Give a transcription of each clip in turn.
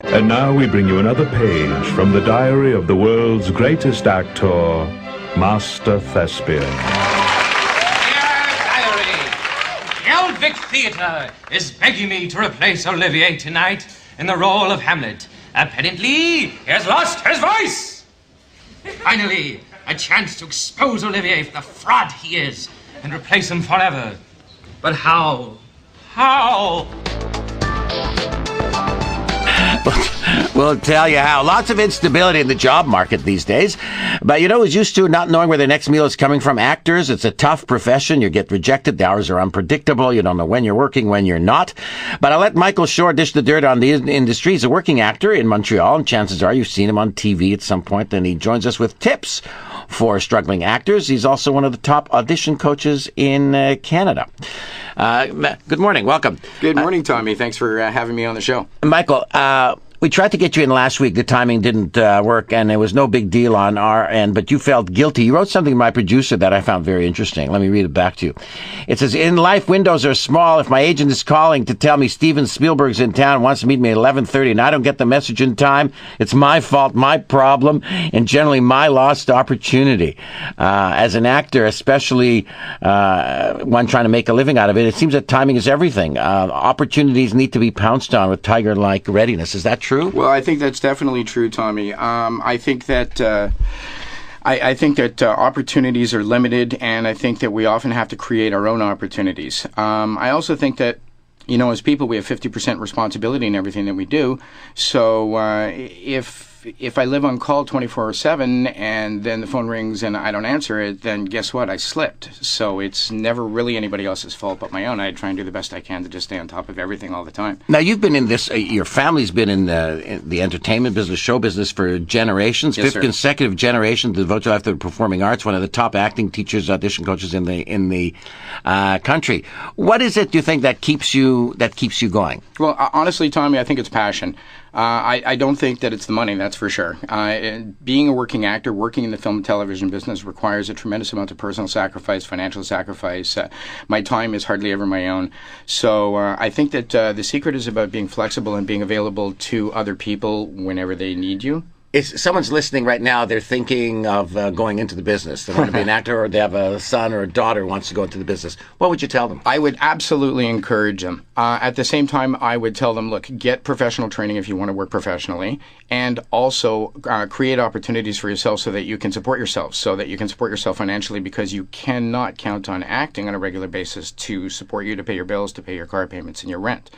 And now we bring you another page from the diary of the world's greatest actor, Master Thespian. Dear diary, the Old Vic Theatre is begging me to replace Olivier tonight in the role of Hamlet. Apparently, he has lost his voice. Finally, a chance to expose Olivier for the fraud he is and replace him forever. But how? How? We'll tell you how. Lots of instability in the job market these days. But you know who's used to not knowing where their next meal is coming from? Actors. It's a tough profession. You get rejected. The hours are unpredictable. You don't know when you're working, when you're not. But I'll let Michael Shore dish the dirt on the industry. He's a working actor in Montreal, and chances are you've seen him on TV at some point. And he joins us with tips for struggling actors. He's also one of the top audition coaches in Canada. Good morning. Welcome. Good morning, Tommy. Thanks for having me on the show. Michael, we tried to get you in last week. The timing didn't work, and it was no big deal on our end, but you felt guilty. You wrote something to my producer that I found very interesting. Let me read it back to you. It says, in life, windows are small. If my agent is calling to tell me Steven Spielberg's in town and wants to meet me at 11:30 and I don't get the message in time, it's my fault, my problem, and generally my lost opportunity. As an actor, especially one trying to make a living out of it, it seems that timing is everything. Opportunities need to be pounced on with tiger-like readiness. Is that true? Well, I think that's definitely true, Tommy. I think that opportunities are limited, and I think that we often have to create our own opportunities. I also think that, you know, as people, we have 50% responsibility in everything that we do. So if I live on call 24/7 and then the phone rings and I don't answer it, then guess what? I slipped. So it's never really anybody else's fault but my own. I try and do the best I can to just stay on top of everything all the time. Now, you've been in this, your family's been in the entertainment business, show business for generations, Yes, fifth sir. consecutive generation to devote your life to the performing arts, one of the top acting teachers, audition coaches in the country. What is it, do you think, that keeps you going? Well, honestly, Tommy, I think it's passion. I don't think that it's the money, that's for sure. Being a working actor, working in the film and television business requires a tremendous amount of personal sacrifice, financial sacrifice. My time is hardly ever my own. So I think that the secret is about being flexible and being available to other people whenever they need you. If someone's listening right now, they're thinking of going into the business. They want to be an actor, or they have a son or a daughter who wants to go into the business. What would you tell them? I would absolutely encourage them. At the same time, I would tell them, look, get professional training if you want to work professionally, and also create opportunities for yourself so that you can support yourself, financially, because you cannot count on acting on a regular basis to support you, to pay your bills, to pay your car payments and your rent.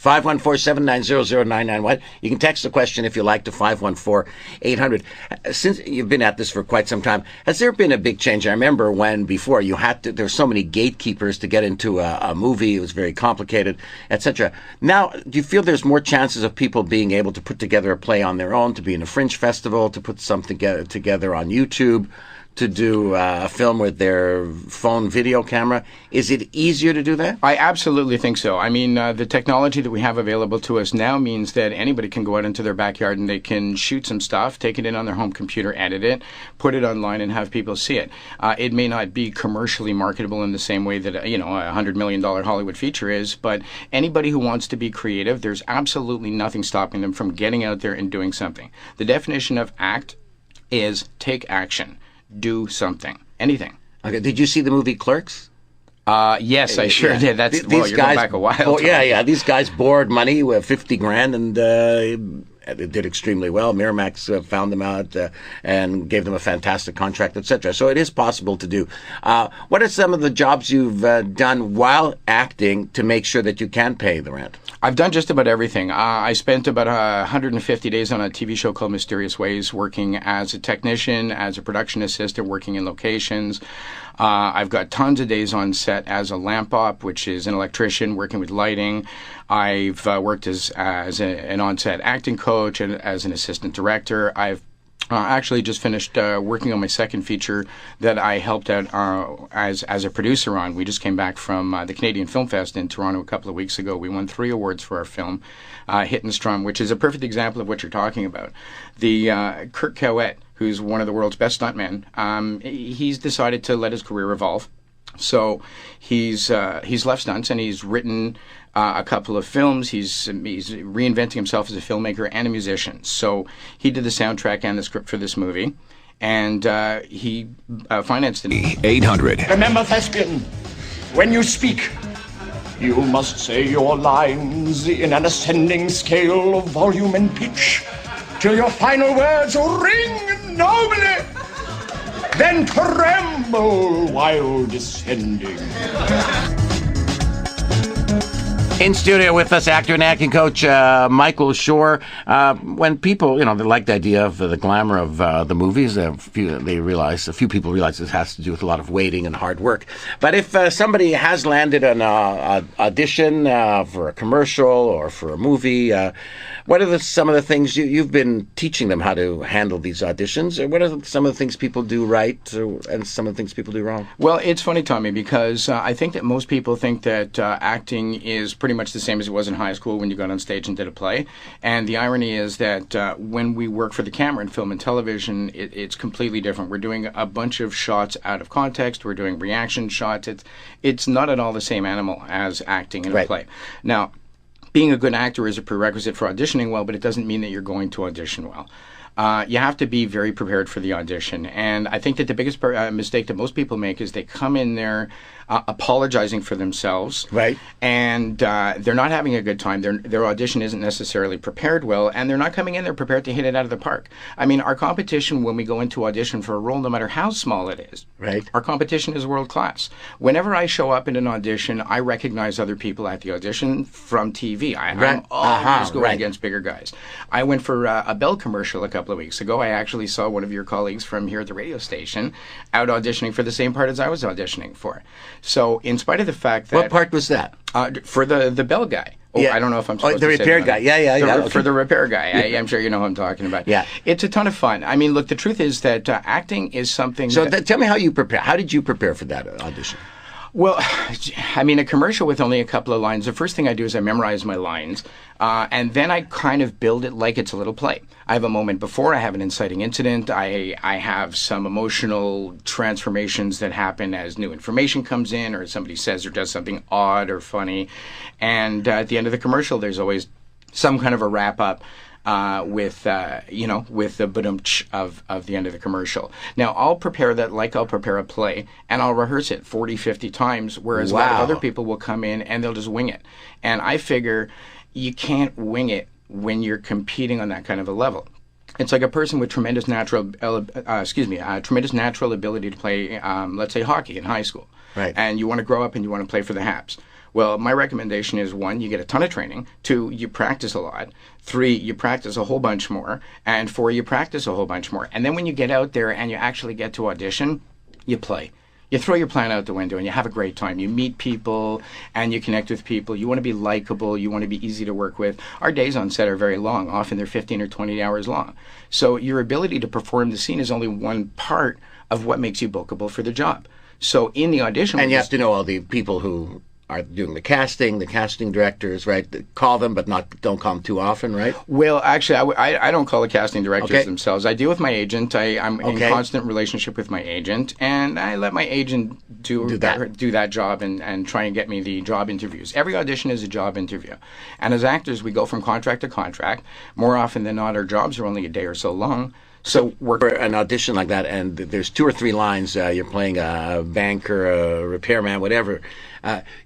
514-790-0991. You can text the question if you like to 514-800. Since you've been at this for quite some time, has there been a big change? I remember when before you had to, there were so many gatekeepers to get into a movie. It was very complicated, etc. Now, do you feel there's more chances of people being able to put together a play on their own, to be in a fringe festival, to put something together on YouTube, to do a film with their phone video camera? Is it easier to do that? I absolutely think so. I mean, the technology that we have available to us now means that anybody can go out into their backyard and they can shoot some stuff, take it in on their home computer, edit it, put it online, and have people see it. It may not be commercially marketable in the same way that, you know, a $100 million Hollywood feature is, but anybody who wants to be creative, there's absolutely nothing stopping them from getting out there and doing something. The definition of act is take action. Do something. Anything. Okay. Did you see the movie Clerks? Yes, I sure did. That's These you're guys, going back a while. Yeah. These guys borrowed money with $50,000 and they did extremely well. Miramax found them out and gave them a fantastic contract, etc. So it is possible to do. What are some of the jobs you've done while acting to make sure that you can pay the rent? I've done just about everything. I spent about 150 days on a TV show called Mysterious Ways, working as a technician, as a production assistant, working in locations. I've got tons of days on set as a lamp op, which is an electrician working with lighting. I've worked as an on-set acting coach and as an assistant director. I've actually just finished working on my second feature that I helped out as a producer on. We just came back from the Canadian Film Fest in Toronto a couple of weeks ago. We won 3 awards for our film, Hit and Strum, which is a perfect example of what you're talking about. The Kirk Cowett, who's one of the world's best stuntmen, he's decided to let his career evolve. So he's left stunts, and he's written a couple of films. He's reinventing himself as a filmmaker and a musician. So he did the soundtrack and the script for this movie, and he financed it. 800. Remember, thespian, when you speak, you must say your lines in an ascending scale of volume and pitch, till your final words ring nobly, then tremble while descending. In studio with us, actor and acting coach Michael Shore. When people, they like the idea of the glamour of the movies, a few people realize this has to do with a lot of waiting and hard work. But if somebody has landed an audition for a commercial or for a movie, what are some of the things you've been teaching them how to handle these auditions? Or what are some of the things people do right and some of the things people do wrong? Well, it's funny, Tommy, because I think that most people think that acting is pretty much the same as it was in high school when you got on stage and did a play. And the irony is that when we work for the camera in film and television, it's completely different. We're doing a bunch of shots out of context. We're doing reaction shots. It's not at all the same animal as acting in a play. Now, being a good actor is a prerequisite for auditioning well, but it doesn't mean that you're going to audition well. You have to be very prepared for the audition. And I think that the biggest mistake that most people make is they come in there apologizing for themselves. Right. And they're not having a good time. Their audition isn't necessarily prepared well, and they're not coming in there prepared to hit it out of the park. I mean, our competition when we go into audition for a role, no matter how small it is, right, our competition is world class. Whenever I show up in an audition, I recognize other people at the audition from TV. I'm always going against bigger guys. I went for a Bell commercial a couple of weeks ago. I actually saw one of your colleagues from here at the radio station out auditioning for the same part as I was auditioning for. So, in spite of the fact that... What part was that? For the Bell guy. Oh, yeah. I don't know if I'm supposed to say the repair guy. Yeah. For the repair guy. I'm sure you know who I'm talking about. Yeah. It's a ton of fun. I mean, look, the truth is that acting is something... So tell me how you prepare. How did you prepare for that audition? Well, I mean, a commercial with only a couple of lines, the first thing I do is I memorize my lines, and then I kind of build it like it's a little play. I have a moment before, I have an inciting incident, I have some emotional transformations that happen as new information comes in, or somebody says or does something odd or funny, and at the end of the commercial, there's always some kind of a wrap-up. With the badumch of the end of the commercial. Now, I'll prepare that like I'll prepare a play, and I'll rehearse it 40, 50 times, whereas a lot of other people will come in and they'll just wing it. And I figure you can't wing it when you're competing on that kind of a level. It's like a person with tremendous natural ability to play, let's say, hockey in high school. Right. And you want to grow up and you want to play for the Habs. Well, my recommendation is 1, you get a ton of training. 2, you practice a lot. 3, you practice a whole bunch more. And 4, you practice a whole bunch more. And then when you get out there and you actually get to audition, you play. You throw your plan out the window and you have a great time. You meet people and you connect with people. You want to be likable. You want to be easy to work with. Our days on set are very long. Often they're 15 or 20 hours long. So your ability to perform the scene is only one part of what makes you bookable for the job. So in the audition... And you have to know all the people who are doing the casting directors, right? Call them, but don't call them too often, right? Well, actually, I don't call the casting directors themselves. I deal with my agent. I'm in constant relationship with my agent, and I let my agent do that job and try and get me the job interviews. Every audition is a job interview. And as actors, we go from contract to contract. More often than not, our jobs are only a day or so long. So for an audition like that, and there's 2 or 3 lines, you're playing a banker, a repairman, whatever.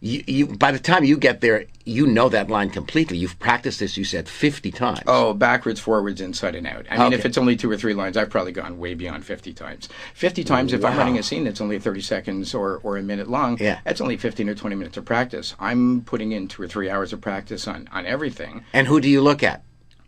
You by the time you get there, you know that line completely. You've practiced this, you said, 50 times. Oh, backwards, forwards, inside and out. I mean, if it's only 2 or 3 lines, I've probably gone way beyond 50 times. 50 times, if I'm running a scene that's only 30 seconds or a minute long, that's only 15 or 20 minutes of practice. I'm putting in 2 or 3 hours of practice on everything. And who do you look at?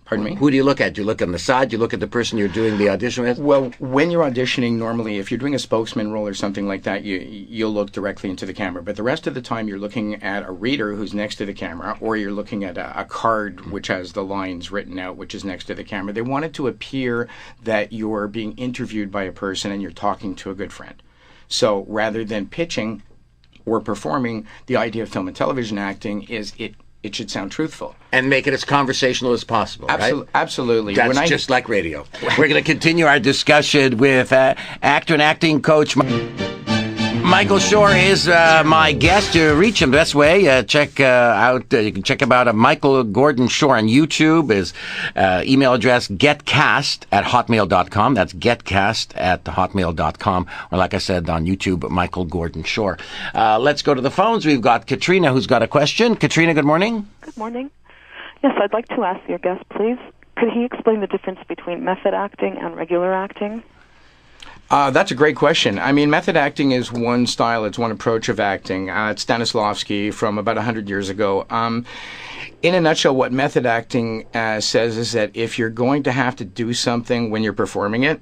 Pardon me? Who do you look at? Do you look on the side? Do you look at the person you're doing the audition with? Well, when you're auditioning, normally, if you're doing a spokesman role or something like that, you'll look directly into the camera. But the rest of the time, you're looking at a reader who's next to the camera, or you're looking at a card which has the lines written out, which is next to the camera. They want it to appear that you're being interviewed by a person and you're talking to a good friend. So rather than pitching or performing, the idea of film and television acting is it should sound truthful. And make it as conversational as possible, right? Absolutely. That's just like radio. We're going to continue our discussion with actor and acting coach... Michael Shore is my guest. To reach him, best way, check out, you can check him out at Michael Gordin Shore on YouTube. His email address, getcast@hotmail.com. That's getcast@hotmail.com. Or like I said, on YouTube, Michael Gordin Shore. Let's go to the phones. We've got Katrina who's got a question. Katrina, good morning. Good morning. Yes, I'd like to ask your guest, please, could he explain the difference between method acting and regular acting? That's a great question. I mean, method acting is one style, it's one approach of acting. It's Stanislavski from about 100 years ago. In a nutshell, what method acting says is that if you're going to have to do something when you're performing it,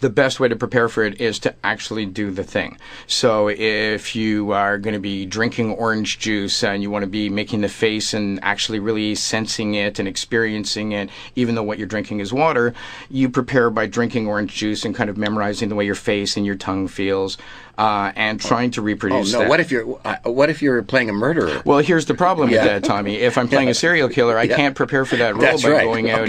the best way to prepare for it is to actually do the thing. So if you are going to be drinking orange juice and you want to be making the face and actually really sensing it and experiencing it, even though what you're drinking is water, you prepare by drinking orange juice and kind of memorizing the way your face and your tongue feels. And trying to reproduce that. What if you're playing a murderer? Well, here's the problem with that, Tommy. If I'm playing a serial killer, I can't prepare for that role by going out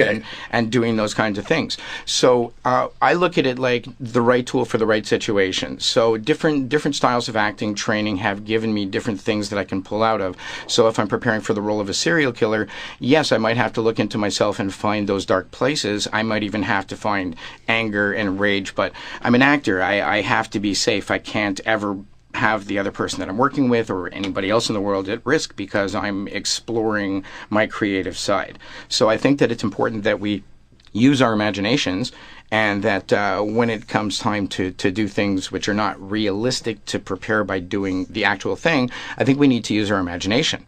and doing those kinds of things. So I look at it like the right tool for the right situation. So different styles of acting training have given me different things that I can pull out of. So if I'm preparing for the role of a serial killer, yes, I might have to look into myself and find those dark places. I might even have to find anger and rage. But I'm an actor. I have to be safe. I can't ever have the other person that I'm working with or anybody else in the world at risk because I'm exploring my creative side. So I think that it's important that we use our imaginations and that when it comes time to do things which are not realistic to prepare by doing the actual thing, I think we need to use our imagination.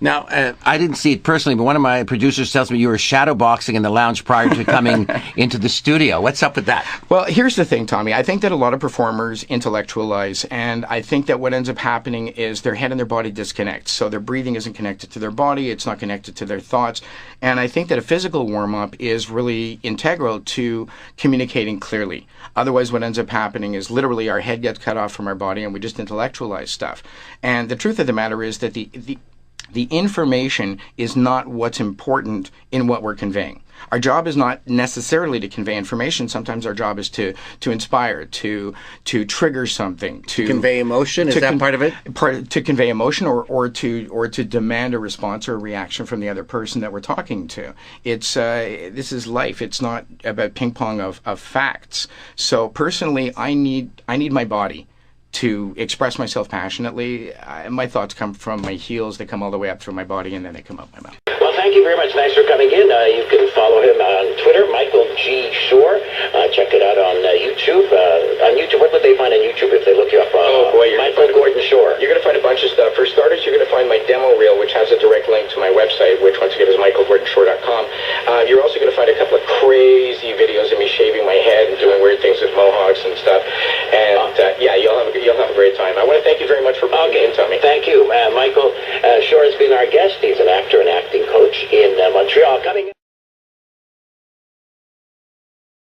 Now, I didn't see it personally, but one of my producers tells me you were shadowboxing in the lounge prior to coming into the studio. What's up with that? Well, here's the thing, Tommy. I think that a lot of performers intellectualize, and I think that what ends up happening is their head and their body disconnect. So their breathing isn't connected to their body, it's not connected to their thoughts. And I think that a physical warm-up is really integral to communicating clearly. Otherwise, what ends up happening is literally our head gets cut off from our body and we just intellectualize stuff. And the truth of the matter is that the information is not what's important in what we're conveying. Our job is not necessarily to convey information. Sometimes our job is to inspire, to trigger something, to convey emotion. Is that part of it? To convey emotion, or to demand a response or a reaction from the other person that we're talking to. It's this is life. It's not about ping pong of facts. So personally, I need my body to express myself passionately. My thoughts come from my heels, they come all the way up through my body, and then they come out my mouth. Well, thank you very much. Thanks for coming in. You can follow him on Twitter, Michael G. Shore. Check it out on YouTube. What would they find on YouTube if they look you up? Michael Gordin Shore. You're going to find a bunch of stuff. For starters, you're going to find my demo reel, which has a direct link to my website, which once again is michaelgordonshore.com. You're also going to find a couple of crazy videos of me shaving my head and doing weird things with mohawks and stuff. And you'll have a great time. I want to thank you very much for bringing in, Tommy. Thank you. Michael Shore has been our guest. He's an actor and actor.